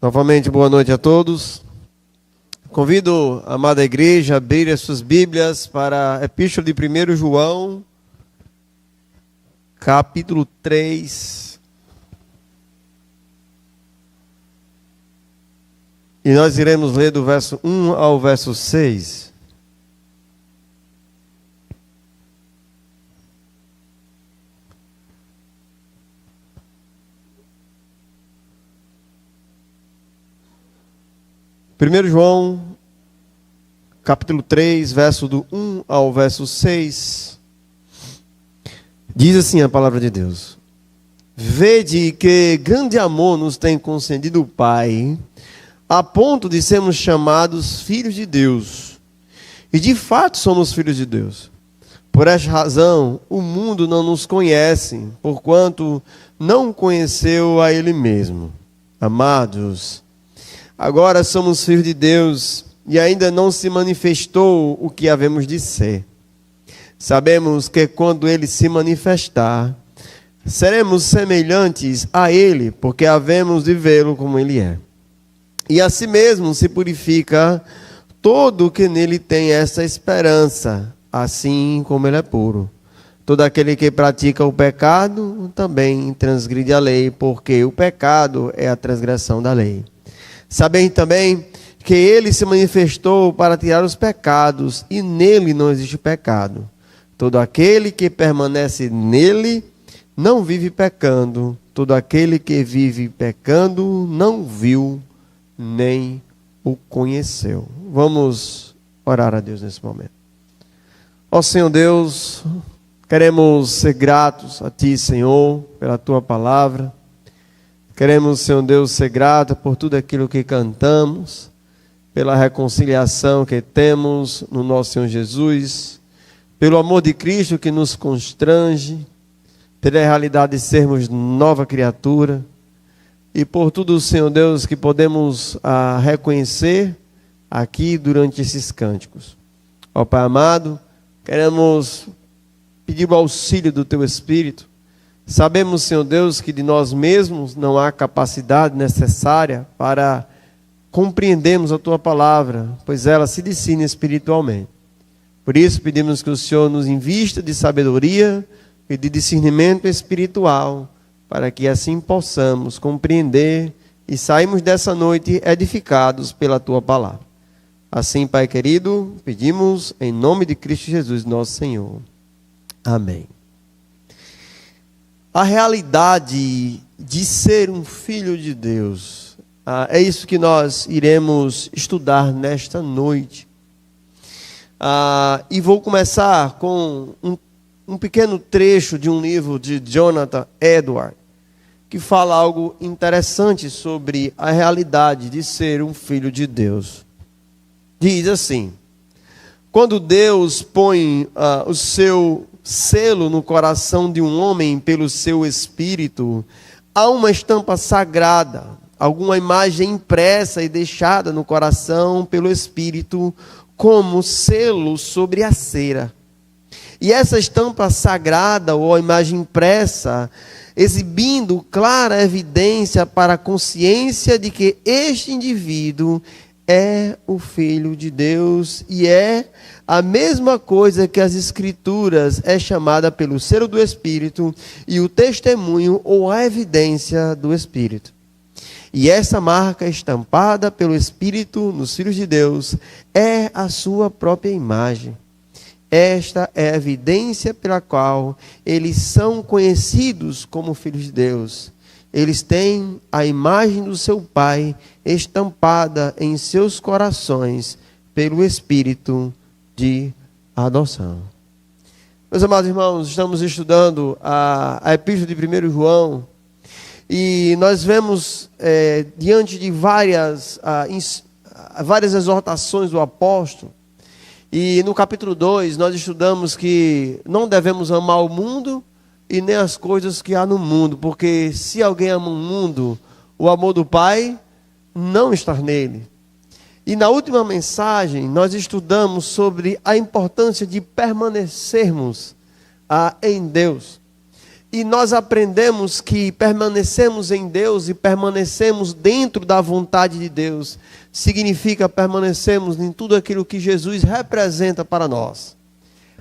Novamente, boa noite a todos. Convido a amada igreja a abrir as suas Bíblias para a Epístola de 1 João, capítulo 3. E nós iremos ler do verso 1 ao verso 6. Primeiro João, capítulo 3, verso do 1 ao verso 6, diz assim a palavra de Deus: Vede que grande amor nos tem concedido o Pai, a ponto de sermos chamados filhos de Deus. E de fato somos filhos de Deus. Por esta razão, o mundo não nos conhece, porquanto não conheceu a Ele mesmo. Amados, agora somos filhos de Deus e ainda não se manifestou o que havemos de ser. Sabemos que quando Ele se manifestar, seremos semelhantes a Ele, porque havemos de vê-lo como Ele é. E assim mesmo se purifica todo o que nele tem essa esperança, assim como Ele é puro. Todo aquele que pratica o pecado também transgride a lei, porque o pecado é a transgressão da lei. Sabem também que Ele se manifestou para tirar os pecados, e nele não existe pecado. Todo aquele que permanece nele não vive pecando. Todo aquele que vive pecando não viu nem o conheceu. Vamos orar a Deus nesse momento. Ó Senhor Deus, queremos ser gratos a Ti, Senhor, pela Tua palavra. Queremos, Senhor Deus, ser grato por tudo aquilo que cantamos, pela reconciliação que temos no nosso Senhor Jesus, pelo amor de Cristo que nos constrange, pela realidade de sermos nova criatura, e por tudo, Senhor Deus, que podemos reconhecer aqui durante esses cânticos. Ó Pai amado, queremos pedir o auxílio do Teu Espírito. Sabemos, Senhor Deus, que de nós mesmos não há capacidade necessária para compreendermos a Tua palavra, pois ela se ensina espiritualmente. Por isso pedimos que o Senhor nos invista de sabedoria e de discernimento espiritual, para que assim possamos compreender e sairmos dessa noite edificados pela Tua palavra. Assim, Pai querido, pedimos em nome de Cristo Jesus, nosso Senhor. Amém. A realidade de ser um filho de Deus, é isso que nós iremos estudar nesta noite. E vou começar com um pequeno trecho de um livro de Jonathan Edwards, que fala algo interessante sobre a realidade de ser um filho de Deus. Diz assim: quando Deus põe o seu selo no coração de um homem pelo seu espírito, há uma estampa sagrada, alguma imagem impressa e deixada no coração pelo espírito como selo sobre a cera. E essa estampa sagrada ou a imagem impressa, exibindo clara evidência para a consciência de que este indivíduo é o Filho de Deus e é a mesma coisa que as Escrituras é chamada pelo selo do Espírito e o testemunho ou a evidência do Espírito. E essa marca estampada pelo Espírito nos filhos de Deus é a sua própria imagem. Esta é a evidência pela qual eles são conhecidos como filhos de Deus. Eles têm a imagem do seu Pai estampada em seus corações pelo Espírito de adoção. Meus amados irmãos, estamos estudando a Epístola de 1 João e nós vemos diante de várias exortações do apóstolo. E no capítulo 2 nós estudamos que não devemos amar o mundo e nem as coisas que há no mundo, porque se alguém ama o mundo, o amor do Pai não está nele. E na última mensagem nós estudamos sobre a importância de permanecermos em Deus. e nós aprendemos que permanecemos em Deus e permanecemos dentro da vontade de Deus, significa permanecemos em tudo aquilo que Jesus representa para nós.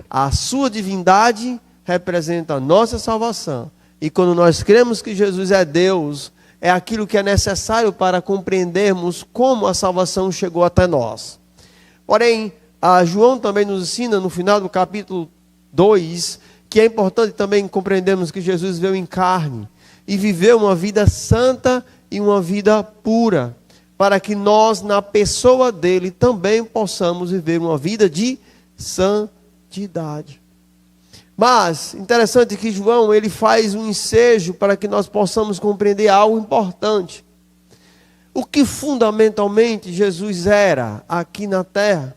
A sua divindade representa a nossa salvação. E quando nós cremos que Jesus é Deus, é aquilo que é necessário para compreendermos como a salvação chegou até nós. Porém, João também nos ensina no final do capítulo 2, que é importante também compreendermos que Jesus veio em carne e viveu uma vida santa e uma vida pura, para que nós, na pessoa dele, também possamos viver uma vida de santidade. Mas, interessante que João, ele faz um ensejo para que nós possamos compreender algo importante. O que fundamentalmente Jesus era aqui na terra?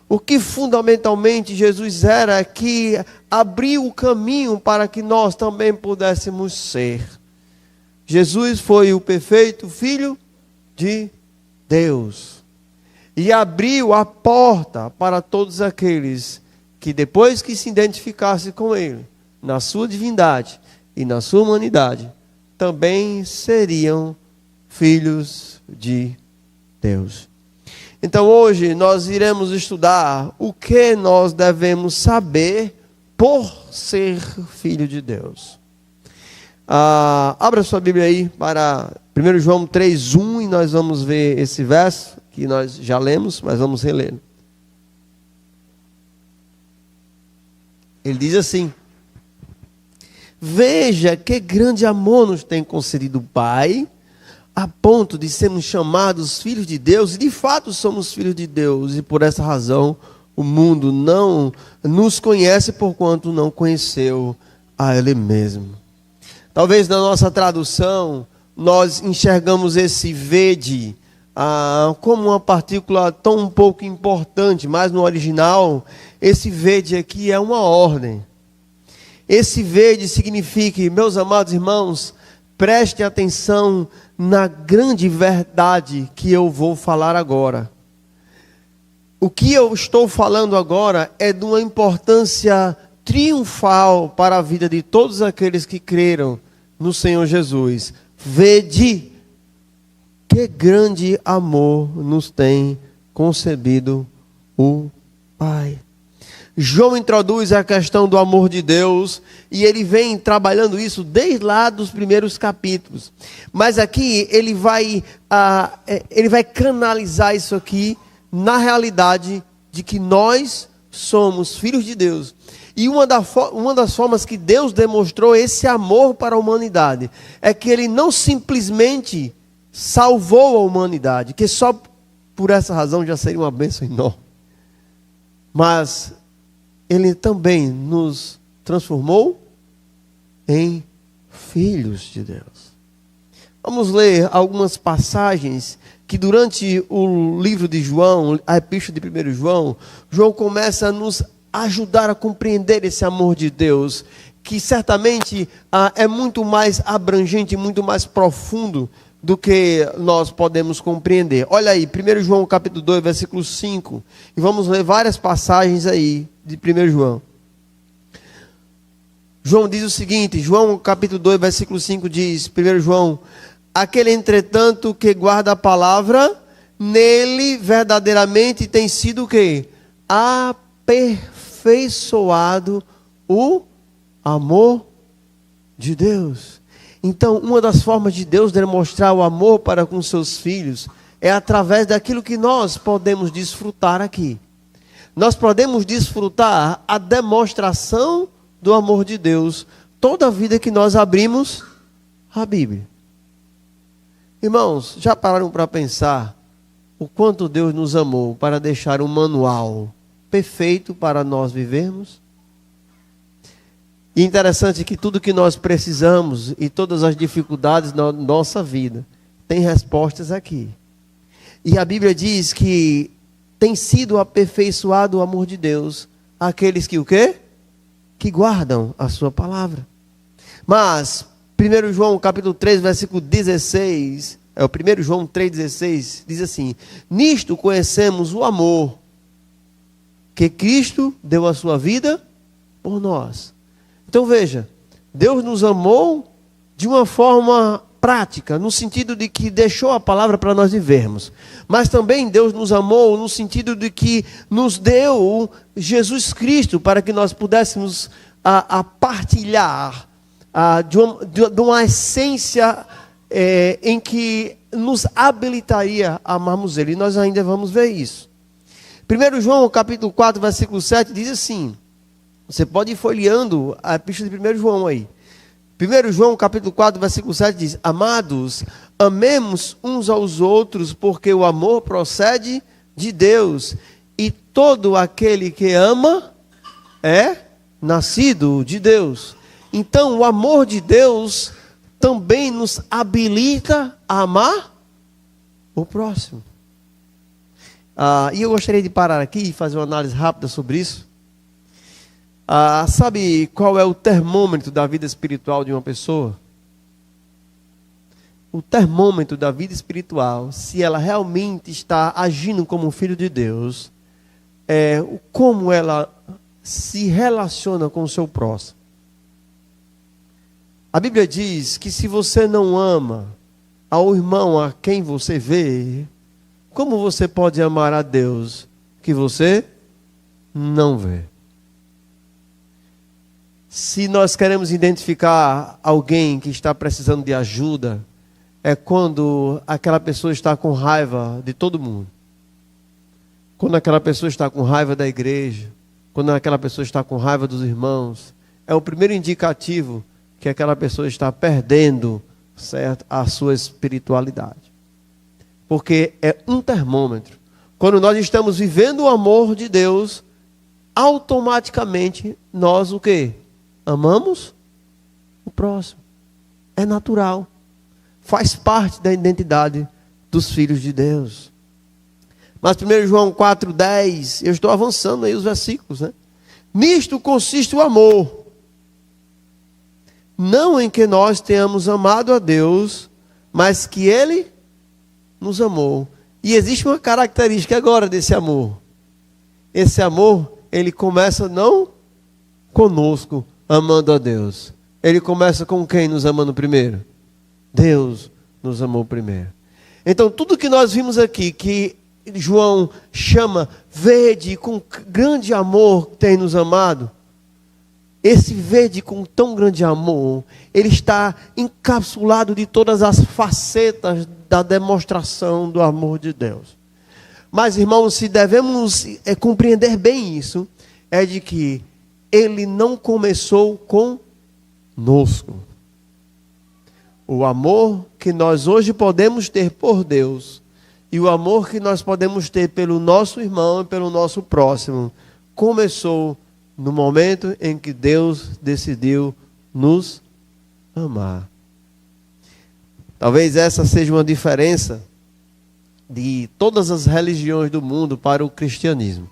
O que fundamentalmente Jesus era que abriu o caminho para que nós também pudéssemos ser. Jesus foi o perfeito Filho de Deus. E abriu a porta para todos aqueles que depois que se identificasse com Ele, na sua divindade e na sua humanidade, também seriam filhos de Deus. Então hoje nós iremos estudar o que nós devemos saber por ser filho de Deus. Abra sua Bíblia aí para 1 João 3:1 e nós vamos ver esse verso que nós já lemos, mas vamos reler. Ele diz assim: veja que grande amor nos tem concedido o Pai, a ponto de sermos chamados filhos de Deus, e de fato somos filhos de Deus, e por essa razão o mundo não nos conhece, porquanto não conheceu a Ele mesmo. Talvez na nossa tradução nós enxergamos esse vede como uma partícula tão um pouco importante, mas no original esse vede aqui é uma ordem. Esse vede significa, meus amados irmãos, prestem atenção na grande verdade que eu vou falar agora. O que eu estou falando agora é de uma importância triunfal para a vida de todos aqueles que creram no Senhor Jesus. Vede que grande amor nos tem concebido o Pai. João introduz a questão do amor de Deus e ele vem trabalhando isso desde lá dos primeiros capítulos. Mas aqui ele vai canalizar isso aqui na realidade de que nós somos filhos de Deus. E uma das formas que Deus demonstrou esse amor para a humanidade é que Ele não simplesmente salvou a humanidade, que só por essa razão já seria uma bênção enorme. Mas Ele também nos transformou em filhos de Deus. Vamos ler algumas passagens que durante o livro de João, a epístola de 1 João, João começa a nos ajudar a compreender esse amor de Deus, que certamente é muito mais abrangente, muito mais profundo do que nós podemos compreender. Olha aí, 1 João capítulo 2, versículo 5, e vamos ler várias passagens aí de 1 João. João diz o seguinte, João capítulo 2, versículo 5 diz, 1 João: aquele entretanto que guarda a palavra, nele verdadeiramente tem sido o quê? Aperfeiçoado o amor de Deus. Então, uma das formas de Deus demonstrar o amor para com seus filhos é através daquilo que nós podemos desfrutar aqui. Nós podemos desfrutar a demonstração do amor de Deus toda a vida que nós abrimos a Bíblia. Irmãos, já pararam para pensar o quanto Deus nos amou para deixar um manual perfeito para nós vivermos? E interessante que tudo que nós precisamos e todas as dificuldades na nossa vida tem respostas aqui. E a Bíblia diz que tem sido aperfeiçoado o amor de Deus àqueles que o quê? Que guardam a sua palavra. Mas 1 João capítulo 3, versículo 16, é o 1 João 3,16, diz assim: nisto conhecemos o amor que Cristo deu a sua vida por nós. Então veja, Deus nos amou de uma forma prática, no sentido de que deixou a palavra para nós vivermos. Mas também Deus nos amou no sentido de que nos deu Jesus Cristo para que nós pudéssemos a partilhar de uma essência em que nos habilitaria a amarmos Ele. E nós ainda vamos ver isso. 1 João, capítulo 4, versículo 7, diz assim, você pode ir folheando a epístola de 1 João aí. 1 João, capítulo 4, versículo 7 diz, amados, amemos uns aos outros, porque o amor procede de Deus, e todo aquele que ama é nascido de Deus. Então, o amor de Deus também nos habilita a amar o próximo. E eu gostaria de parar aqui e fazer uma análise rápida sobre isso. Sabe qual é o termômetro da vida espiritual de uma pessoa? O termômetro da vida espiritual, se ela realmente está agindo como um filho de Deus, é como ela se relaciona com o seu próximo. A Bíblia diz que se você não ama ao irmão a quem você vê, como você pode amar a Deus que você não vê? Se nós queremos identificar alguém que está precisando de ajuda, é quando aquela pessoa está com raiva de todo mundo. Quando aquela pessoa está com raiva da igreja, quando aquela pessoa está com raiva dos irmãos, é o primeiro indicativo que aquela pessoa está perdendo, certo, a sua espiritualidade. Porque é um termômetro. Quando nós estamos vivendo o amor de Deus, automaticamente nós o quê? Amamos o próximo. É natural. Faz parte da identidade dos filhos de Deus. Mas 1 João 4,10, eu estou avançando aí os versículos, né? Nisto consiste o amor. Não em que nós tenhamos amado a Deus, mas que Ele nos amou. E existe uma característica agora desse amor. Esse amor, ele começa não conosco, amando a Deus. Ele começa com quem nos amando primeiro? Deus nos amou primeiro. Então, tudo que nós vimos aqui, que João chama, vede com grande amor tem nos amado. Esse vede com tão grande amor, ele está encapsulado de todas as facetas da demonstração do amor de Deus. Mas, irmãos, se devemos compreender bem isso, é de que ele não começou conosco. O amor que nós hoje podemos ter por Deus e o amor que nós podemos ter pelo nosso irmão e pelo nosso próximo começou no momento em que Deus decidiu nos amar. Talvez essa seja uma diferença de todas as religiões do mundo para o cristianismo.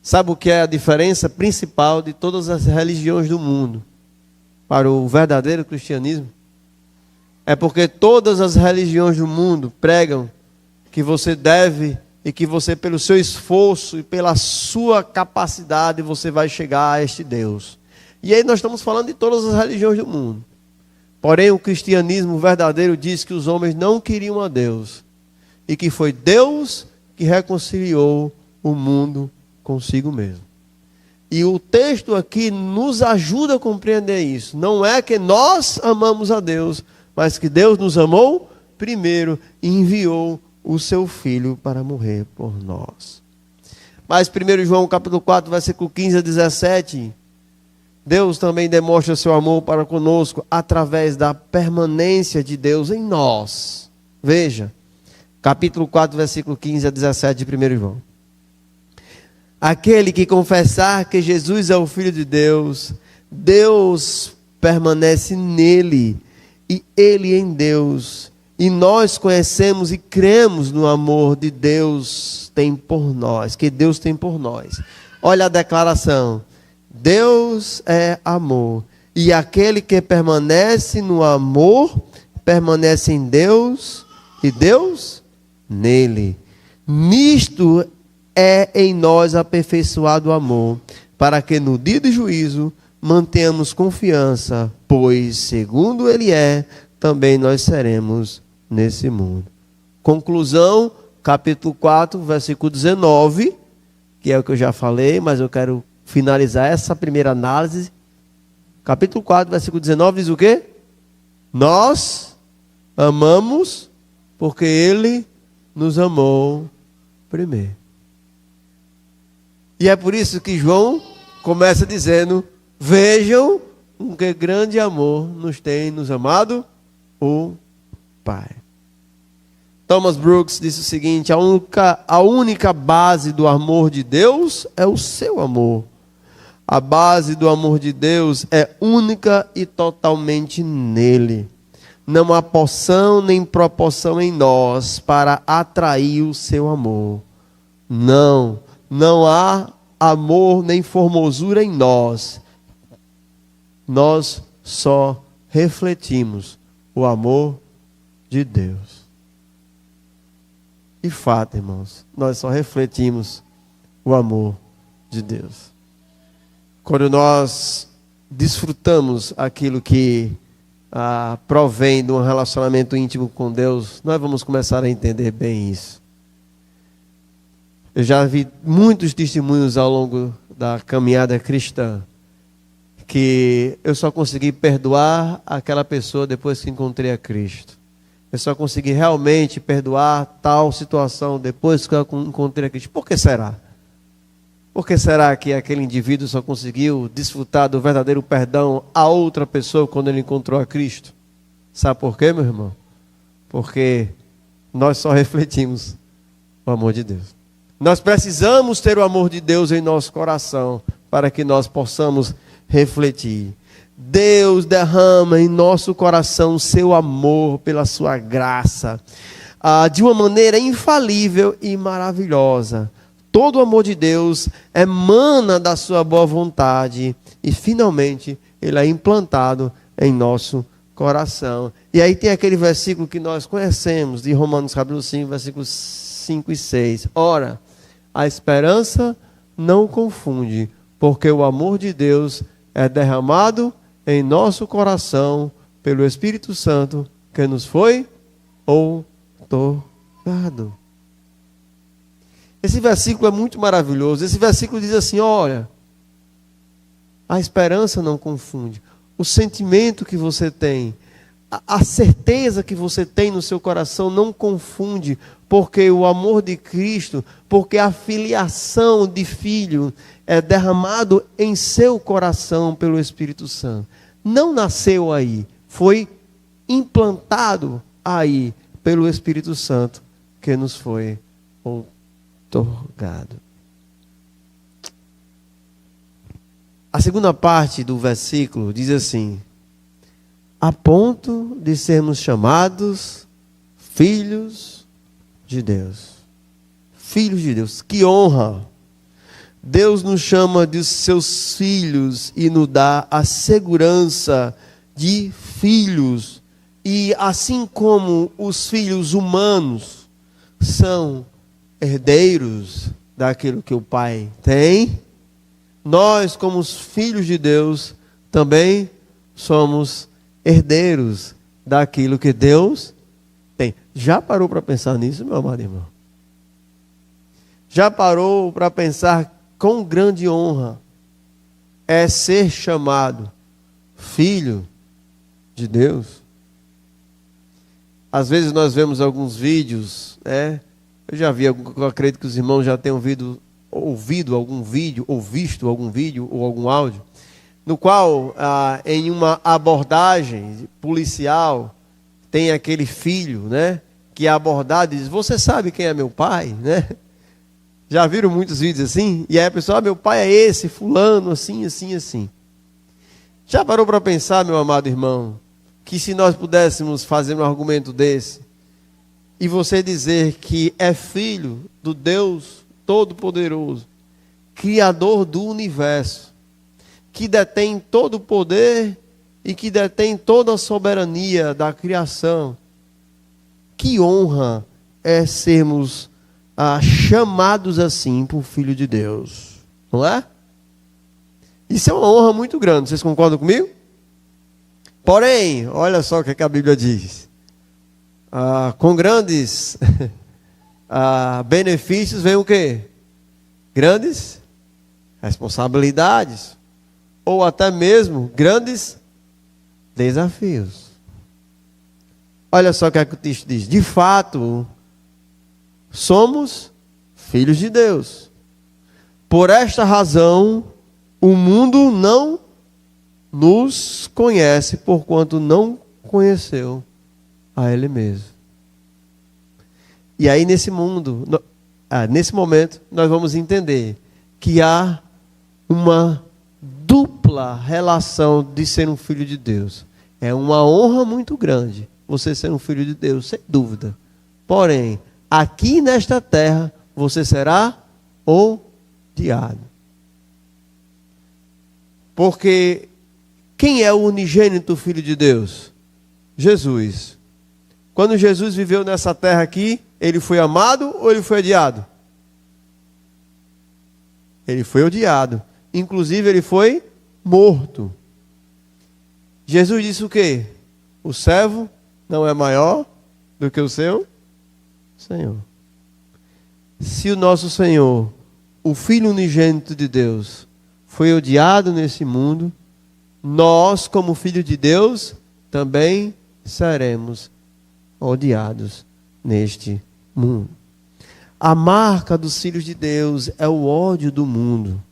Sabe o que é a diferença principal de todas as religiões do mundo para o verdadeiro cristianismo? É porque todas as religiões do mundo pregam que você deve e que você, pelo seu esforço e pela sua capacidade, você vai chegar a este Deus. E aí nós estamos falando de todas as religiões do mundo. Porém, o cristianismo verdadeiro diz que os homens não queriam a Deus. E que foi Deus que reconciliou o mundo consigo mesmo. E o texto aqui nos ajuda a compreender isso. Não é que nós amamos a Deus, mas que Deus nos amou primeiro e enviou o seu Filho para morrer por nós. Mas 1 João capítulo 4, versículo 15 a 17, Deus também demonstra seu amor para conosco através da permanência de Deus em nós. Veja, capítulo 4, versículo 15 a 17 de 1 João. Aquele que confessar que Jesus é o Filho de Deus, Deus permanece nele e ele em Deus. E nós conhecemos e cremos no amor de Deus tem por nós, que Deus tem por nós. Olha a declaração. Deus é amor. E aquele que permanece no amor, permanece em Deus e Deus nele. Nisto é em nós aperfeiçoado o amor, para que no dia de juízo mantenhamos confiança, pois, segundo Ele é, também nós seremos nesse mundo. Conclusão, capítulo 4, versículo 19, que é o que eu já falei, mas eu quero finalizar essa primeira análise. Capítulo 4, versículo 19 diz o quê? Nós amamos porque Ele nos amou primeiro. E é por isso que João começa dizendo: vejam com que grande amor nos tem nos amado o Pai. Thomas Brooks disse o seguinte: a única base do amor de Deus é o seu amor. A base do amor de Deus é única e totalmente nele. Não há porção nem proporção em nós para atrair o seu amor. Não há amor nem formosura em nós. Nós só refletimos o amor de Deus. De fato, irmãos, nós só refletimos o amor de Deus. Quando nós desfrutamos aquilo que provém de um relacionamento íntimo com Deus, nós vamos começar a entender bem isso. Eu já vi muitos testemunhos ao longo da caminhada cristã, que eu só consegui perdoar aquela pessoa depois que encontrei a Cristo. Eu só consegui realmente perdoar tal situação depois que eu encontrei a Cristo. Por que será? Por que será que aquele indivíduo só conseguiu desfrutar do verdadeiro perdão a outra pessoa quando ele encontrou a Cristo? Sabe por quê, meu irmão? Porque nós só refletimos o amor de Deus. Nós precisamos ter o amor de Deus em nosso coração para que nós possamos refletir. Deus derrama em nosso coração o seu amor pela sua graça, de uma maneira infalível e maravilhosa. Todo o amor de Deus emana da sua boa vontade e finalmente ele é implantado em nosso coração. E aí tem aquele versículo que nós conhecemos de Romanos capítulo 5, versículos 5 e 6. Ora, a esperança não confunde, porque o amor de Deus é derramado em nosso coração pelo Espírito Santo que nos foi outorgado. Esse versículo é muito maravilhoso. Esse versículo diz assim: olha, a esperança não confunde. O sentimento que você tem, a certeza que você tem no seu coração não confunde, porque o amor de Cristo, porque a filiação de filho é derramado em seu coração pelo Espírito Santo. Não nasceu aí, foi implantado aí pelo Espírito Santo que nos foi outorgado. A segunda parte do versículo diz assim: a ponto de sermos chamados filhos de Deus. Filhos de Deus, que honra! Deus nos chama de seus filhos e nos dá a segurança de filhos. E assim como os filhos humanos são herdeiros daquilo que o Pai tem, nós, como os filhos de Deus, também somos herdeiros daquilo que Deus tem. Já parou para pensar nisso, meu amado irmão? Já parou para pensar quão grande honra é ser chamado filho de Deus? Às vezes nós vemos alguns vídeos, eu já vi, eu acredito que os irmãos já tenham ouvido algum vídeo, ou visto algum vídeo, ou algum áudio, no qual, em uma abordagem policial, tem aquele filho, que é abordado e diz: você sabe quem é meu pai, Já viram muitos vídeos assim? E aí a pessoa: meu pai é esse, fulano, assim, assim, assim. Já parou para pensar, meu amado irmão, que se nós pudéssemos fazer um argumento desse, e você dizer que é filho do Deus Todo-Poderoso, Criador do Universo, que detém todo o poder e que detém toda a soberania da criação, que honra é sermos chamados assim por Filho de Deus, não é? Isso é uma honra muito grande, vocês concordam comigo? Porém, olha só o que a Bíblia diz. Com grandes benefícios vem o quê? Grandes responsabilidades. Ou até mesmo grandes desafios. Olha só o que o texto diz. De fato, somos filhos de Deus. Por esta razão, o mundo não nos conhece, porquanto não conheceu a Ele mesmo. E aí nesse momento, nós vamos entender que há uma dupla relação de ser um filho de Deus. É uma honra muito grande você ser um filho de Deus, sem dúvida. Porém, aqui nesta terra, você será odiado. Porque quem é o unigênito filho de Deus? Jesus. Quando Jesus viveu nessa terra aqui, ele foi amado ou ele foi odiado? Ele foi odiado. Inclusive, ele foi morto. Jesus disse o quê? O servo não é maior do que o seu Senhor. Se o nosso Senhor, o Filho unigênito de Deus, foi odiado nesse mundo, nós, como filho de Deus, também seremos odiados neste mundo. A marca dos filhos de Deus é o ódio do mundo.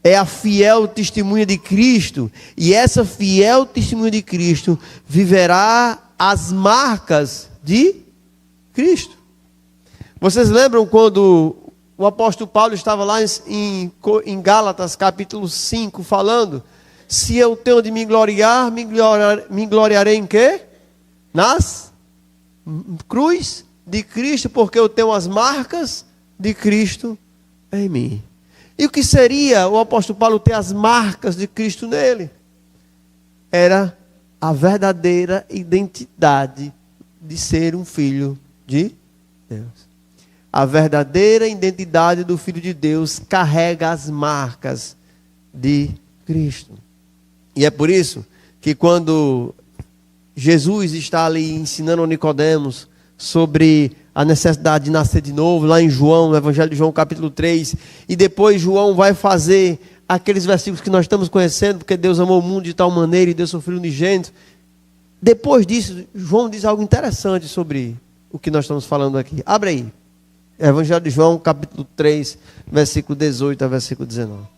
É a fiel testemunha de Cristo. E essa fiel testemunha de Cristo viverá as marcas de Cristo. Vocês lembram quando o apóstolo Paulo estava lá em Gálatas capítulo 5 falando: se eu tenho de me gloriar, me gloriarei em quê? Nas cruz de Cristo, porque eu tenho as marcas de Cristo em mim. E o que seria o apóstolo Paulo ter as marcas de Cristo nele? Era a verdadeira identidade de ser um filho de Deus. A verdadeira identidade do filho de Deus carrega as marcas de Cristo. E é por isso que quando Jesus está ali ensinando a Nicodemos sobre a necessidade de nascer de novo, lá em João, no Evangelho de João, capítulo 3, e depois João vai fazer aqueles versículos que nós estamos conhecendo, porque Deus amou o mundo de tal maneira e deu seu Filho unigênito. Depois disso, João diz algo interessante sobre o que nós estamos falando aqui. Abre aí. Evangelho de João, capítulo 3, versículo 18 a versículo 19.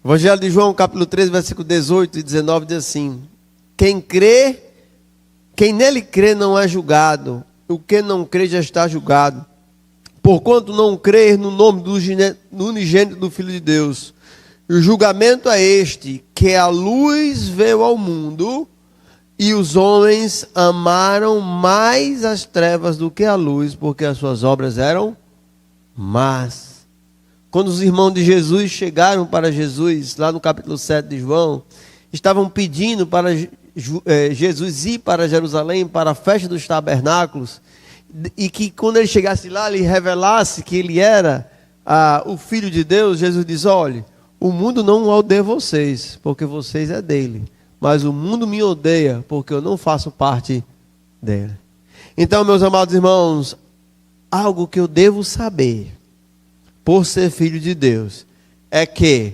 Evangelho de João, capítulo 3, versículo 18 e 19, diz assim: quem nele crê não é julgado, o que não crê já está julgado, porquanto não crer no nome do unigênito do Filho de Deus. E o julgamento é este, que a luz veio ao mundo, e os homens amaram mais as trevas do que a luz, porque as suas obras eram más. Quando os irmãos de Jesus chegaram para Jesus, lá no capítulo 7 de João, estavam pedindo para Jesus ir para Jerusalém, para a festa dos tabernáculos, e que quando ele chegasse lá, ele revelasse que ele era o Filho de Deus. Jesus diz: olha, o mundo não odeia vocês, porque vocês é dele, mas o mundo me odeia, porque eu não faço parte dele. Então, meus amados irmãos, algo que eu devo saber, por ser filho de Deus, é que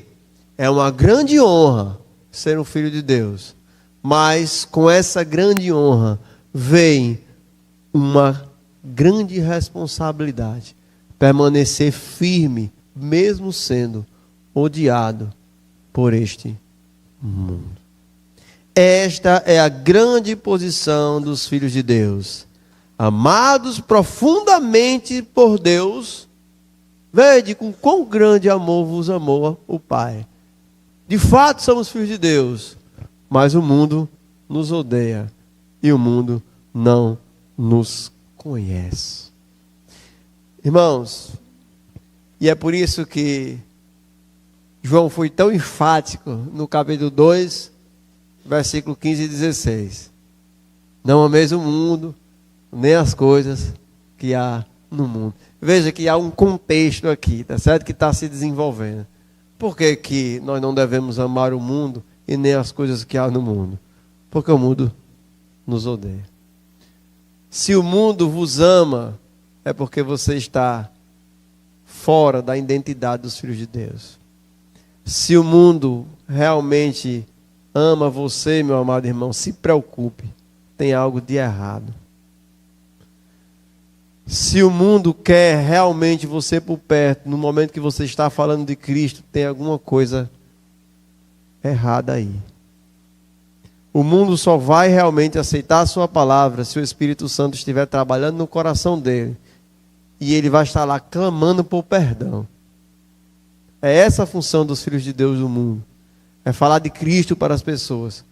é uma grande honra ser um filho de Deus, mas com essa grande honra vem uma grande responsabilidade: permanecer firme, mesmo sendo odiado por este mundo. Esta é a grande posição dos filhos de Deus, amados profundamente por Deus. Vede com quão grande amor vos amou o Pai. De fato somos filhos de Deus, mas o mundo nos odeia e o mundo não nos conhece. Irmãos, e é por isso que João foi tão enfático no capítulo 2, versículo 15 e 16. Não ameis o mundo, nem as coisas que há no mundo. Veja que há um contexto aqui, tá certo? Que está se desenvolvendo. Por que que nós não devemos amar o mundo e nem as coisas que há no mundo? Porque o mundo nos odeia. Se o mundo vos ama, é porque você está fora da identidade dos filhos de Deus. Se o mundo realmente ama você, meu amado irmão, se preocupe, tem algo de errado. Se o mundo quer realmente você por perto, no momento que você está falando de Cristo, tem alguma coisa errada aí. O mundo só vai realmente aceitar a sua palavra se o Espírito Santo estiver trabalhando no coração dele. E ele vai estar lá clamando por perdão. É essa a função dos filhos de Deus do mundo. É falar de Cristo para as pessoas.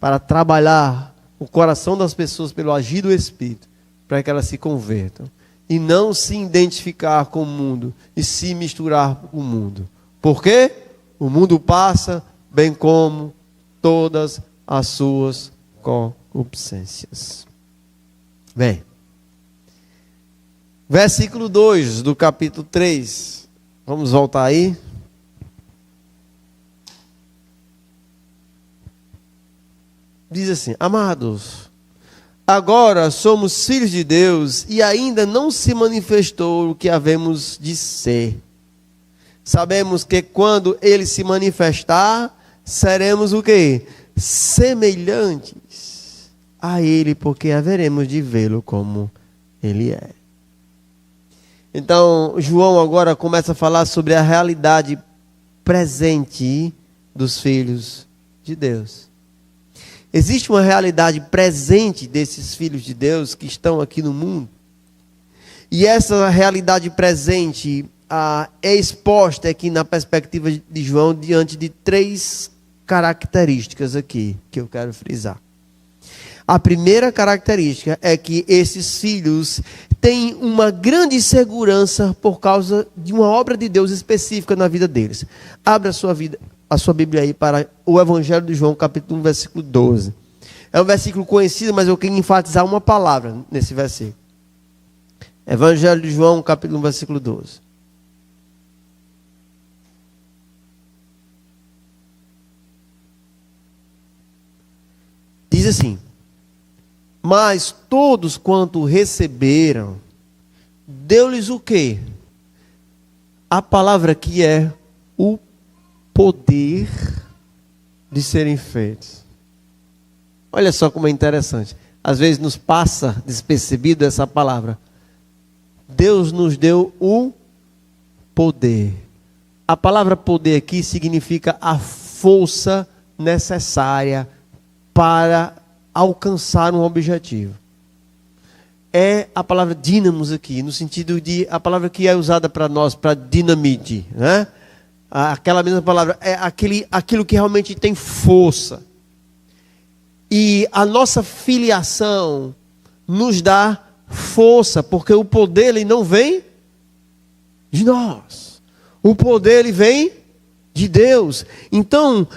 Para trabalhar o coração das pessoas pelo agir do Espírito. Para que elas se convertam. E não se identificar com o mundo. E se misturar com o mundo. Por quê? O mundo passa, bem como todas as suas concupiscências. Bem. Versículo 2 do capítulo 3. Vamos voltar aí. Diz assim: amados, agora somos filhos de Deus e ainda não se manifestou o que havemos de ser. Sabemos que quando ele se manifestar, seremos o quê? Semelhantes a ele, porque haveremos de vê-lo como ele é. Então, João agora começa a falar sobre a realidade presente dos filhos de Deus. Existe uma realidade presente desses filhos de Deus que estão aqui no mundo. E essa realidade presente é exposta aqui na perspectiva de João diante de 3 características aqui que eu quero frisar. A primeira característica é que esses filhos têm uma grande segurança por causa de uma obra de Deus específica na vida deles. Abra a sua Bíblia aí para o Evangelho de João, capítulo 1, versículo 12. É um versículo conhecido, mas eu quero enfatizar uma palavra nesse versículo. Evangelho de João, capítulo 1, versículo 12. Diz assim: mas todos quanto receberam, deu-lhes o quê? A palavra aqui é o poder de serem feitos. Olha só como é interessante. Às vezes nos passa despercebido essa palavra. Deus nos deu o poder. A palavra poder aqui significa a força necessária para alcançar um objetivo. É a palavra dínamos aqui, no sentido de, a palavra que é usada para nós, para dinamite, né? Aquela mesma palavra, é aquilo que realmente tem força. E a nossa filiação nos dá força, porque o poder ele não vem de nós. O poder ele vem de Deus. Então,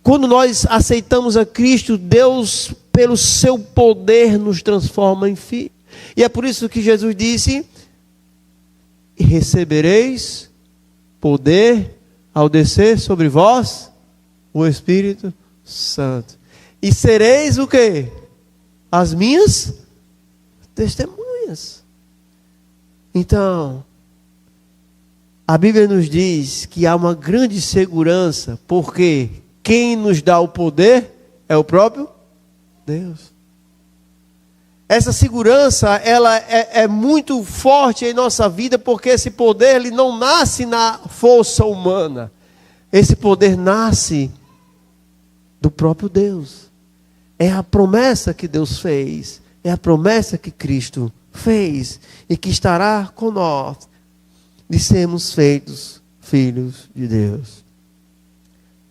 quando nós aceitamos a Cristo, Deus, pelo seu poder, nos transforma em filhos. E é por isso que Jesus disse: recebereis poder ao descer sobre vós o Espírito Santo. E sereis o quê? As minhas testemunhas. Então, a Bíblia nos diz que há uma grande segurança, porque quem nos dá o poder é o próprio Deus. Essa segurança, ela é muito forte em nossa vida, porque esse poder ele não nasce na força humana. Esse poder nasce do próprio Deus. É a promessa que Deus fez, é a promessa que Cristo fez e que estará conosco, de sermos feitos filhos de Deus.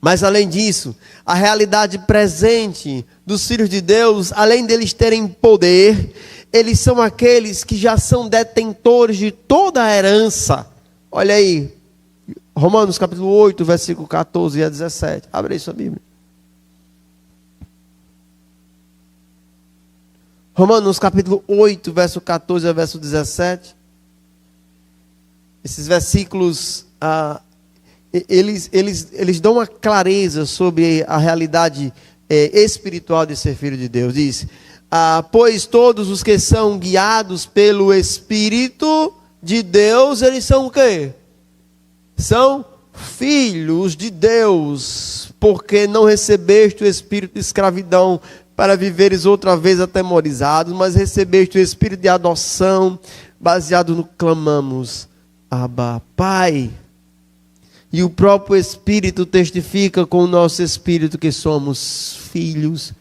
Mas além disso, a realidade presente dos filhos de Deus, além deles terem poder, eles são aqueles que já são detentores de toda a herança. Olha aí, Romanos capítulo 8, versículo 14 a 17. Abre aí sua Bíblia. Romanos capítulo 8, verso 14 a verso 17. Esses versículos, eles dão uma clareza sobre a realidade espiritual de ser filho de Deus. Diz, pois todos os que são guiados pelo Espírito de Deus, eles são o quê? São filhos de Deus, porque não recebeste o espírito de escravidão para viveres outra vez atemorizados, mas recebeste o espírito de adoção, baseado no que clamamos, Abba, Pai. E o próprio Espírito testifica com o nosso espírito que somos filhos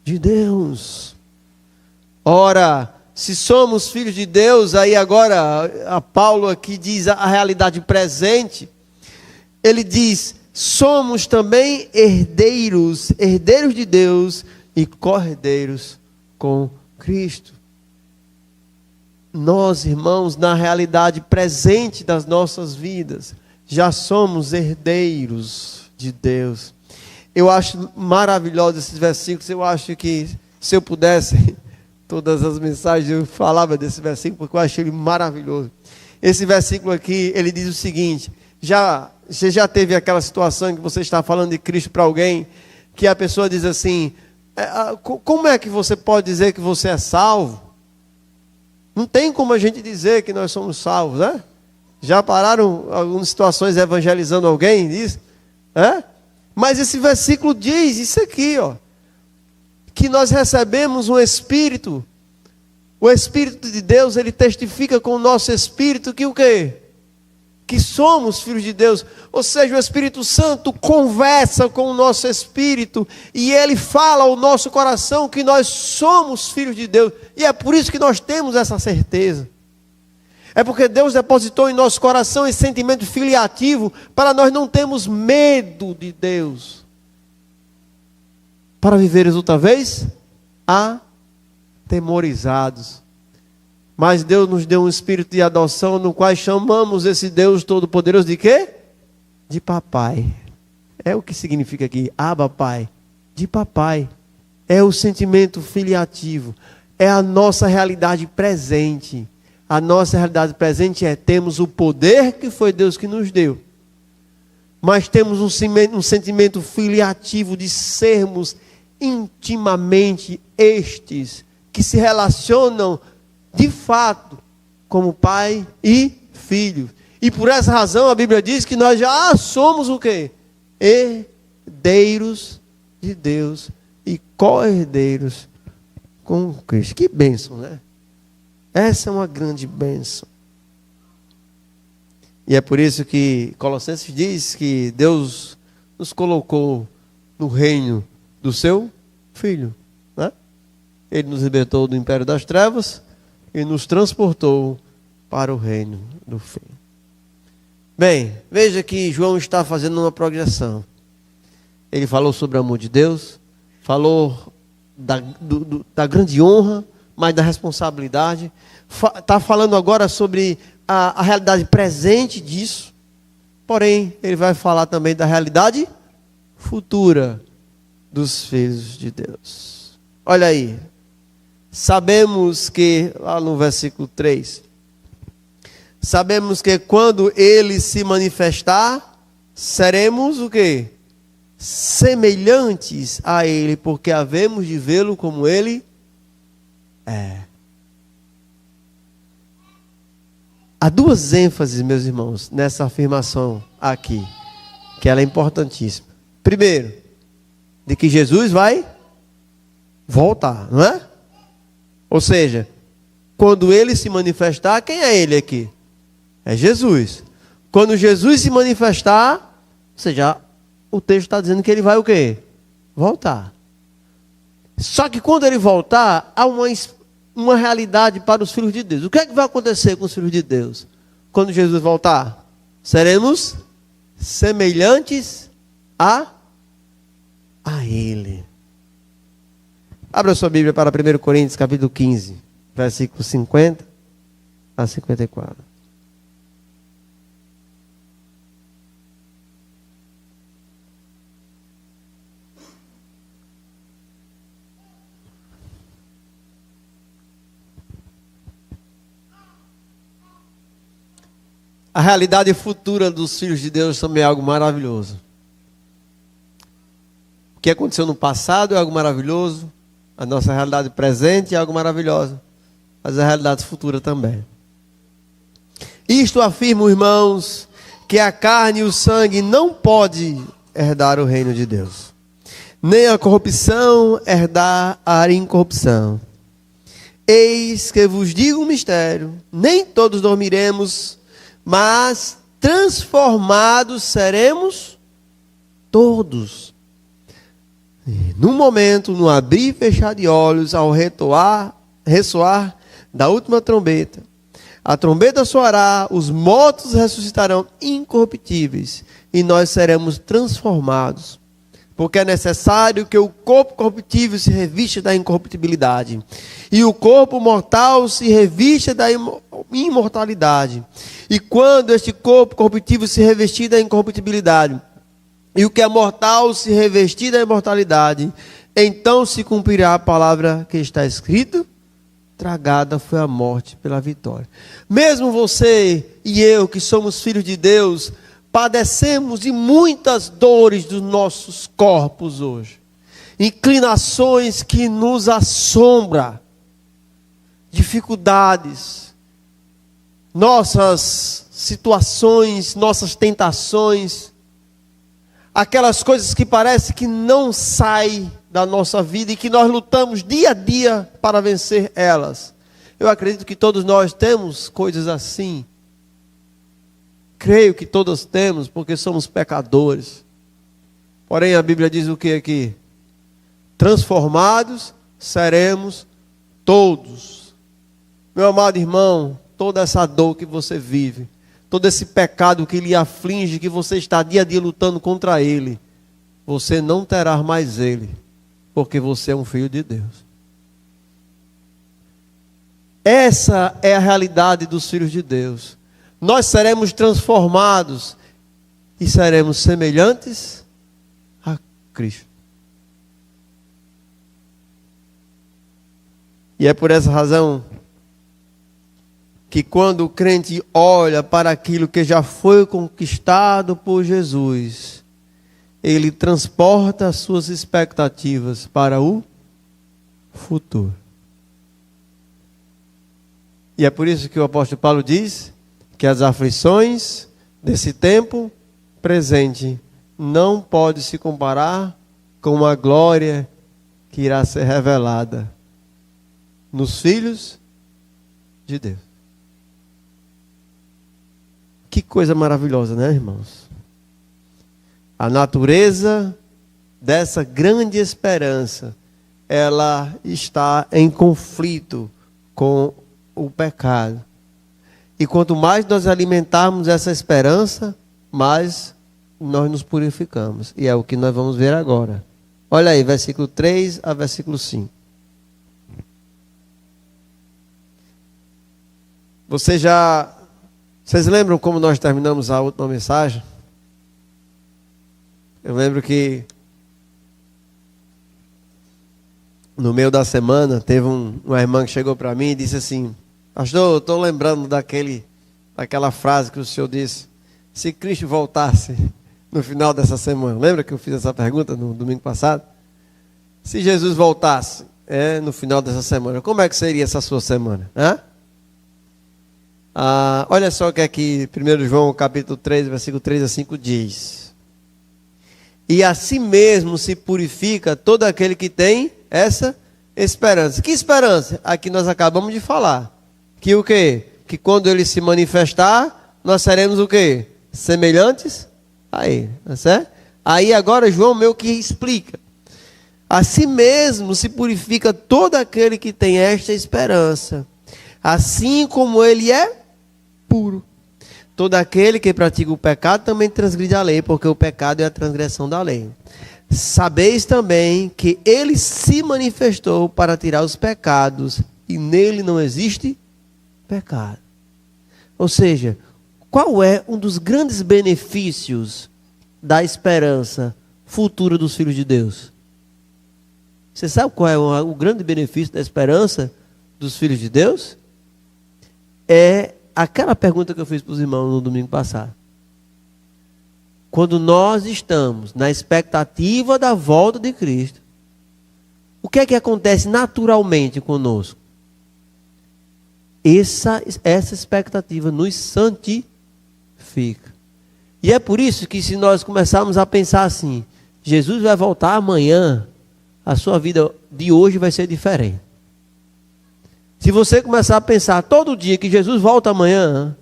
de Deus. Ora, se somos filhos de Deus, aí agora a Paulo aqui diz a realidade presente. Ele diz, somos também herdeiros de Deus e co-herdeiros com Cristo. Nós, irmãos, na realidade presente das nossas vidas, já somos herdeiros de Deus. Eu acho maravilhoso esses versículos. Eu acho que se eu pudesse, todas as mensagens eu falava desse versículo, porque eu achei ele maravilhoso. Esse versículo aqui, ele diz o seguinte: você já teve aquela situação em que você está falando de Cristo para alguém, que a pessoa diz assim, como é que você pode dizer que você é salvo? Não tem como a gente dizer que nós somos salvos, né? Já pararam algumas situações evangelizando alguém disso? Mas esse versículo diz isso aqui, ó, que nós recebemos um Espírito. O Espírito de Deus, ele testifica com o nosso Espírito que o quê? Que somos filhos de Deus. Ou seja, o Espírito Santo conversa com o nosso Espírito e ele fala ao nosso coração que nós somos filhos de Deus. E é por isso que nós temos essa certeza. É porque Deus depositou em nosso coração esse sentimento filiativo para nós não termos medo de Deus. Para viveres outra vez atemorizados. Mas Deus nos deu um espírito de adoção, no qual chamamos esse Deus Todo-Poderoso de quê? De papai. É o que significa aqui, Abba, Pai. De papai. É o sentimento filiativo. É a nossa realidade presente. A nossa realidade presente temos o poder que foi Deus que nos deu. Mas temos um sentimento filiativo de sermos intimamente estes que se relacionam de fato como pai e filho. E por essa razão a Bíblia diz que nós já somos o quê? Herdeiros de Deus e co-herdeiros com Cristo. Que bênção, né? Essa é uma grande bênção. E é por isso que Colossenses diz que Deus nos colocou no reino do seu Filho, né? Ele nos libertou do império das trevas e nos transportou para o reino do Filho. Bem, veja que João está fazendo uma progressão. Ele falou sobre o amor de Deus, falou da grande honra, mas da responsabilidade. Está falando agora sobre a realidade presente disso. Porém, ele vai falar também da realidade futura dos filhos de Deus. Olha aí. Sabemos que, lá no versículo 3, sabemos que quando ele se manifestar, seremos o quê? Semelhantes a ele, porque havemos de vê-lo como ele é. Há duas ênfases, meus irmãos, nessa afirmação aqui, que ela é importantíssima. Primeiro, de que Jesus vai voltar, não é? Ou seja, quando ele se manifestar, quem é ele aqui? É Jesus. Quando Jesus se manifestar, ou seja, o texto está dizendo que ele vai o quê? Voltar. Só que quando ele voltar, há uma realidade para os filhos de Deus. O que é que vai acontecer com os filhos de Deus? Quando Jesus voltar, seremos semelhantes a ele. Abra sua Bíblia para 1 Coríntios, capítulo 15, versículos 50 a 54. A realidade futura dos filhos de Deus também é algo maravilhoso. O que aconteceu no passado é algo maravilhoso. A nossa realidade presente é algo maravilhoso. Mas a realidade futura também. Isto afirma, irmãos, que a carne e o sangue não podem herdar o reino de Deus. Nem a corrupção herdar a incorrupção. Eis que vos digo um mistério. Nem todos dormiremos, mas transformados seremos todos. No momento, no abrir e fechar de olhos, ao ressoar da última trombeta. A trombeta soará, os mortos ressuscitarão incorruptíveis, e nós seremos transformados. Porque é necessário que o corpo corruptível se revista da incorruptibilidade, e o corpo mortal se revista da imortalidade. E quando este corpo corruptível se revestir da incorruptibilidade, e o que é mortal se revestir da imortalidade, então se cumprirá a palavra que está escrita: tragada foi a morte pela vitória. Mesmo você e eu, que somos filhos de Deus, padecemos de muitas dores dos nossos corpos hoje. Inclinações que nos assombram. Dificuldades. Nossas situações, nossas tentações. Aquelas coisas que parece que não saem da nossa vida e que nós lutamos dia a dia para vencer elas. Eu acredito que todos nós temos coisas assim. Creio que todos temos, porque somos pecadores. Porém, a Bíblia diz o que aqui? Transformados seremos todos. Meu amado irmão, toda essa dor que você vive, todo esse pecado que lhe aflige, que você está dia a dia lutando contra ele, você não terá mais ele, porque você é um filho de Deus. Essa é a realidade dos filhos de Deus. Nós seremos transformados e seremos semelhantes a Cristo. E é por essa razão que quando o crente olha para aquilo que já foi conquistado por Jesus, ele transporta as suas expectativas para o futuro. E é por isso que o apóstolo Paulo diz que as aflições desse tempo presente não podem se comparar com a glória que irá ser revelada nos filhos de Deus. Que coisa maravilhosa, né, irmãos? A natureza dessa grande esperança, ela está em conflito com o pecado. E quanto mais nós alimentarmos essa esperança, mais nós nos purificamos. E é o que nós vamos ver agora. Olha aí, versículo 3 a versículo 5. Vocês lembram como nós terminamos a última mensagem? Eu lembro que no meio da semana teve uma irmã que chegou para mim e disse assim: pastor, eu estou lembrando daquela frase que o senhor disse, se Cristo voltasse no final dessa semana. Lembra que eu fiz essa pergunta no domingo passado? Se Jesus voltasse no final dessa semana, como é que seria essa sua semana? Olha só o que aqui 1 João capítulo 3, versículo 3 a 5 diz: e assim mesmo se purifica todo aquele que tem essa esperança. Que esperança? A que nós acabamos de falar. Que o quê? Que quando ele se manifestar, nós seremos o quê? Semelhantes a ele. Tá certo? Aí agora João meio que explica. Assim mesmo se purifica todo aquele que tem esta esperança. Assim como ele é puro. Todo aquele que pratica o pecado também transgride a lei, porque o pecado é a transgressão da lei. Sabeis também que ele se manifestou para tirar os pecados, e nele não existe pecado. Ou seja, qual é um dos grandes benefícios da esperança futura dos filhos de Deus? Você sabe qual é o grande benefício da esperança dos filhos de Deus? É aquela pergunta que eu fiz para os irmãos no domingo passado. Quando nós estamos na expectativa da volta de Cristo, o que é que acontece naturalmente conosco? Essa expectativa nos santifica. E é por isso que, se nós começarmos a pensar assim, Jesus vai voltar amanhã, a sua vida de hoje vai ser diferente. Se você começar a pensar todo dia que Jesus volta amanhã,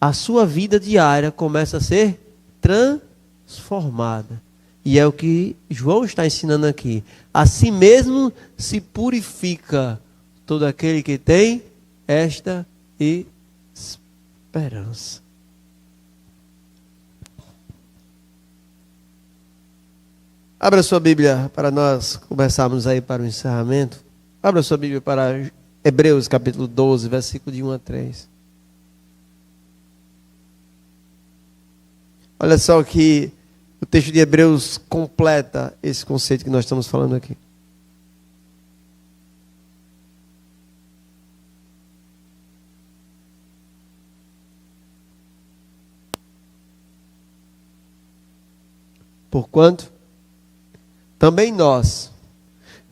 a sua vida diária começa a ser transformada. E é o que João está ensinando aqui. A si mesmo se purifica todo aquele que tem esta esperança. Abra sua Bíblia para nós começarmos aí para o encerramento. Abra sua Bíblia para Hebreus capítulo 12, versículo de 1 a 3. Olha só que o texto de Hebreus completa esse conceito que nós estamos falando aqui. Porquanto também nós,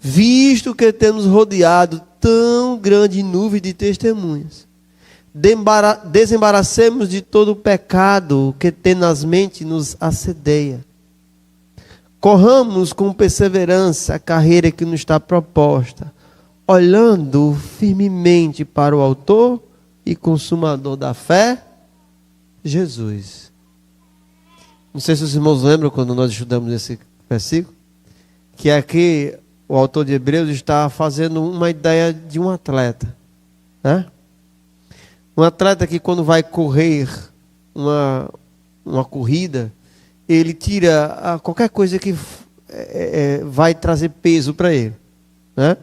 visto que temos rodeado tão grande nuvem de testemunhas, desembaracemos de todo o pecado que tenazmente nos assedeia. Corramos com perseverança a carreira que nos está proposta, olhando firmemente para o autor e consumador da fé, Jesus. Não sei se os irmãos lembram quando nós estudamos esse versículo, que aqui o autor de Hebreus está fazendo uma ideia de um atleta, né? Um atleta que, quando vai correr uma corrida, ele tira qualquer coisa que vai trazer peso para ele, né?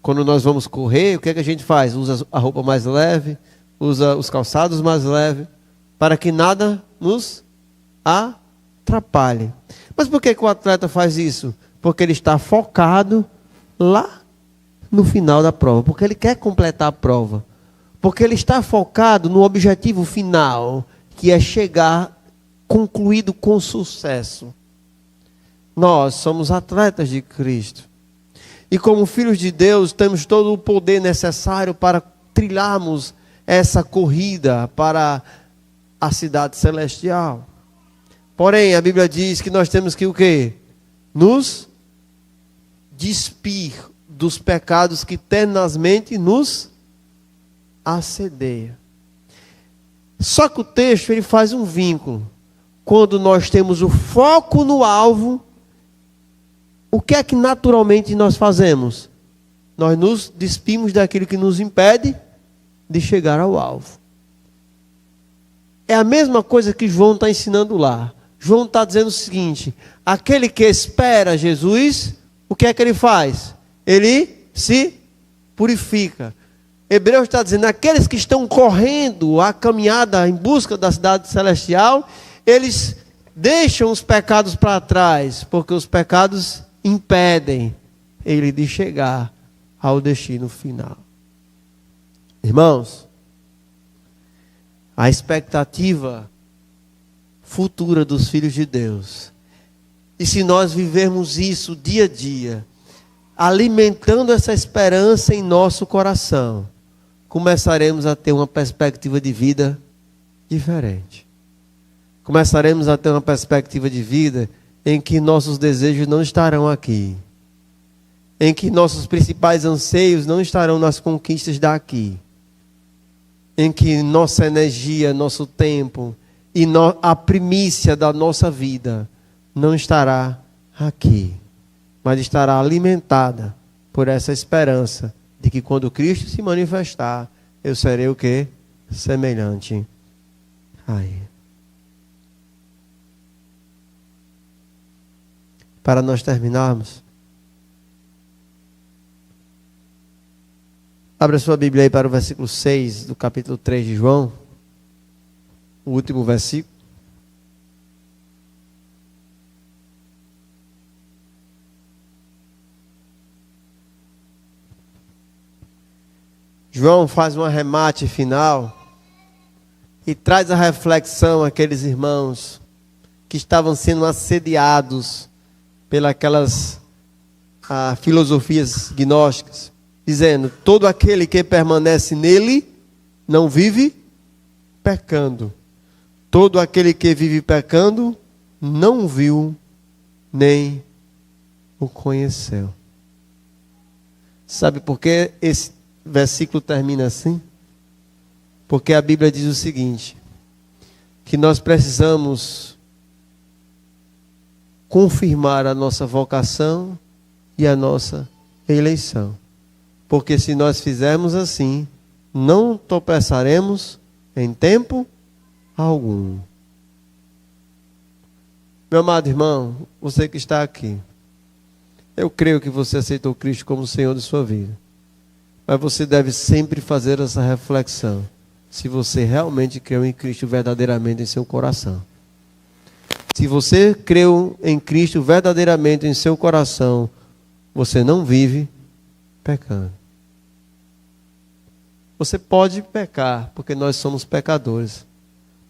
Quando nós vamos correr, o que é que a gente faz? Usa a roupa mais leve, usa os calçados mais leves, para que nada nos atrapalhe. Mas por que o atleta faz isso? Porque ele está focado lá no final da prova, porque ele quer completar a prova. Porque ele está focado no objetivo final, que é chegar concluído com sucesso. Nós somos atletas de Cristo. E como filhos de Deus, temos todo o poder necessário para trilharmos essa corrida para a cidade celestial. Porém, a Bíblia diz que nós temos que o quê? Nos despir dos pecados que tenazmente nos assedeia. Só que o texto ele faz um vínculo. Quando nós temos o foco no alvo, o que é que naturalmente nós fazemos? Nós nos despimos daquilo que nos impede de chegar ao alvo. É a mesma coisa que João está ensinando lá. João está dizendo o seguinte: aquele que espera Jesus, o que é que ele faz? Ele se purifica. Hebreus está dizendo, aqueles que estão correndo a caminhada em busca da cidade celestial, eles deixam os pecados para trás, porque os pecados impedem ele de chegar ao destino final. Irmãos, a expectativa futura dos filhos de Deus, e se nós vivermos isso dia a dia, alimentando essa esperança em nosso coração, começaremos a ter uma perspectiva de vida diferente. Começaremos a ter uma perspectiva de vida em que nossos desejos não estarão aqui, em que nossos principais anseios não estarão nas conquistas daqui, em que nossa energia, nosso tempo e a primícia da nossa vida não estará aqui, mas estará alimentada por essa esperança de que quando Cristo se manifestar, eu serei o quê? Semelhante a Ele. Para nós terminarmos, abra sua Bíblia aí para o versículo 6 do capítulo 3 de João, o último versículo. João faz um arremate final e traz a reflexão àqueles irmãos que estavam sendo assediados pelas filosofias gnósticas, dizendo: todo aquele que permanece nele não vive pecando. Todo aquele que vive pecando não viu nem o conheceu. Sabe por que esse versículo termina assim? Porque a Bíblia diz o seguinte: que nós precisamos confirmar a nossa vocação e a nossa eleição. Porque se nós fizermos assim, não tropeçaremos em tempo algum. Meu amado irmão, você que está aqui, eu creio que você aceitou Cristo como Senhor de sua vida. Mas você deve sempre fazer essa reflexão: se você realmente creu em Cristo verdadeiramente em seu coração. Se você creu em Cristo verdadeiramente em seu coração, você não vive pecando. Você pode pecar, porque nós somos pecadores,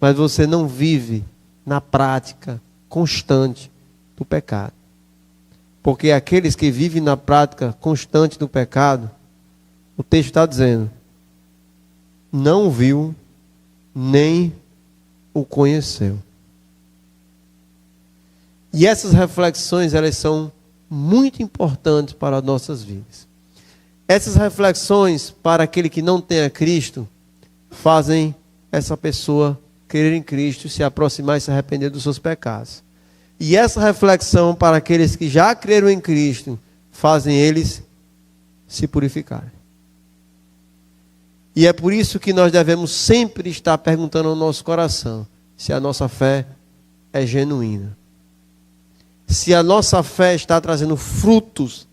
mas você não vive na prática constante do pecado. Porque aqueles que vivem na prática constante do pecado, o texto está dizendo, não viu nem o conheceu. E essas reflexões, elas são muito importantes para as nossas vidas. Essas reflexões, para aquele que não tem a Cristo, fazem essa pessoa crer em Cristo, se aproximar e se arrepender dos seus pecados. E essa reflexão, para aqueles que já creram em Cristo, fazem eles se purificarem. E é por isso que nós devemos sempre estar perguntando ao nosso coração se a nossa fé é genuína. Se a nossa fé está trazendo frutos,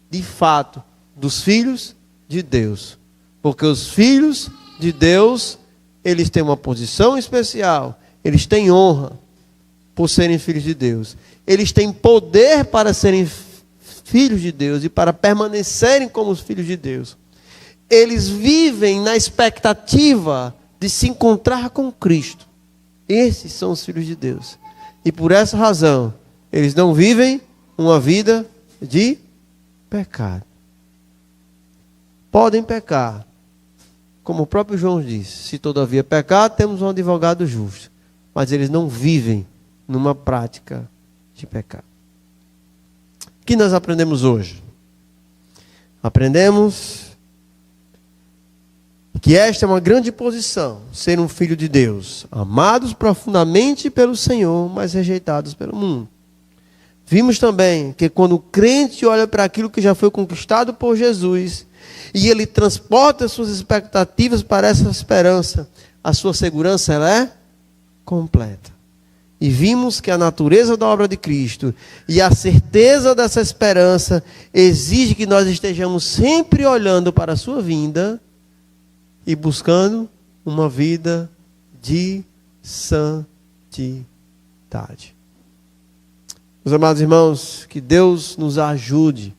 de fato, dos filhos de Deus. Porque os filhos de Deus, eles têm uma posição especial, eles têm honra por serem filhos de Deus. Eles têm poder para serem filhos de Deus e para permanecerem como os filhos de Deus. Eles vivem na expectativa de se encontrar com Cristo. Esses são os filhos de Deus. E por essa razão, eles não vivem uma vida de pecado. Podem pecar. Como o próprio João disse, se todavia pecar, temos um advogado justo. Mas eles não vivem numa prática de pecado. O que nós aprendemos hoje? Aprendemos que esta é uma grande posição, ser um filho de Deus, amados profundamente pelo Senhor, mas rejeitados pelo mundo. Vimos também que quando o crente olha para aquilo que já foi conquistado por Jesus, e ele transporta suas expectativas para essa esperança, a sua segurança ela é completa. E vimos que a natureza da obra de Cristo e a certeza dessa esperança exige que nós estejamos sempre olhando para a sua vinda e buscando uma vida de santidade. Meus amados irmãos, que Deus nos ajude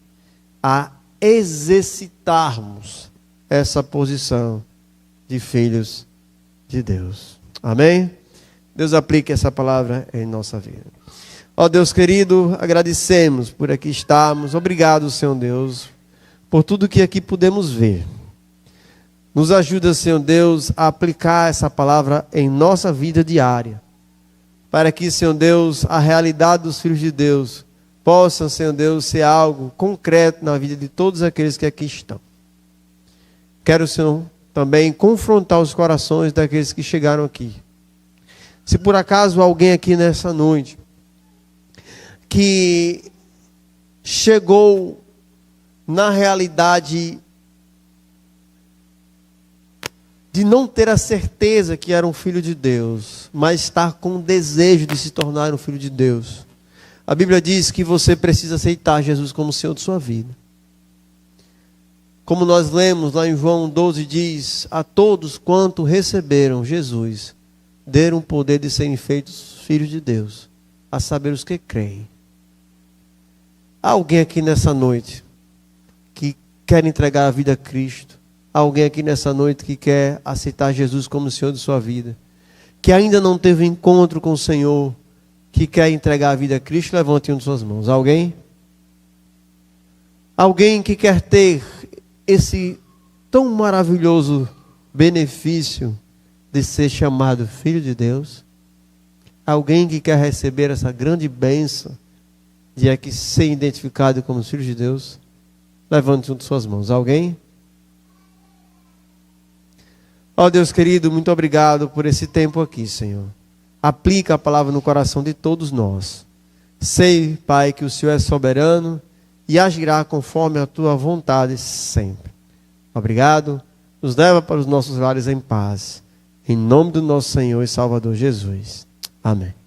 a exercitarmos essa posição de filhos de Deus. Amém? Deus aplique essa palavra em nossa vida. Ó Deus querido, agradecemos por aqui estarmos. Obrigado, Senhor Deus, por tudo que aqui pudemos ver. Nos ajuda, Senhor Deus, a aplicar essa palavra em nossa vida diária. Para que, Senhor Deus, a realidade dos filhos de Deus possa, Senhor Deus, ser algo concreto na vida de todos aqueles que aqui estão. Quero, Senhor, também confrontar os corações daqueles que chegaram aqui. Se por acaso alguém aqui nessa noite que chegou na realidade de não ter a certeza que era um filho de Deus, mas estar com o desejo de se tornar um filho de Deus, a Bíblia diz que você precisa aceitar Jesus como Senhor de sua vida. Como nós lemos lá em João 12, diz: a todos quanto receberam Jesus, deram o poder de serem feitos filhos de Deus, a saber os que creem. Há alguém aqui nessa noite que quer entregar a vida a Cristo? Há alguém aqui nessa noite que quer aceitar Jesus como Senhor de sua vida, que ainda não teve encontro com o Senhor, que quer entregar a vida a Cristo, levante uma de suas mãos. Alguém? Alguém que quer ter esse tão maravilhoso benefício de ser chamado filho de Deus? Alguém que quer receber essa grande bênção de aqui ser identificado como filho de Deus? Levante uma de suas mãos. Alguém? Ó Deus querido, muito obrigado por esse tempo aqui, Senhor. Aplica a palavra no coração de todos nós. Sei, Pai, que o Senhor é soberano e agirá conforme a tua vontade sempre. Obrigado. Nos leva para os nossos lares em paz. Em nome do nosso Senhor e Salvador Jesus. Amém.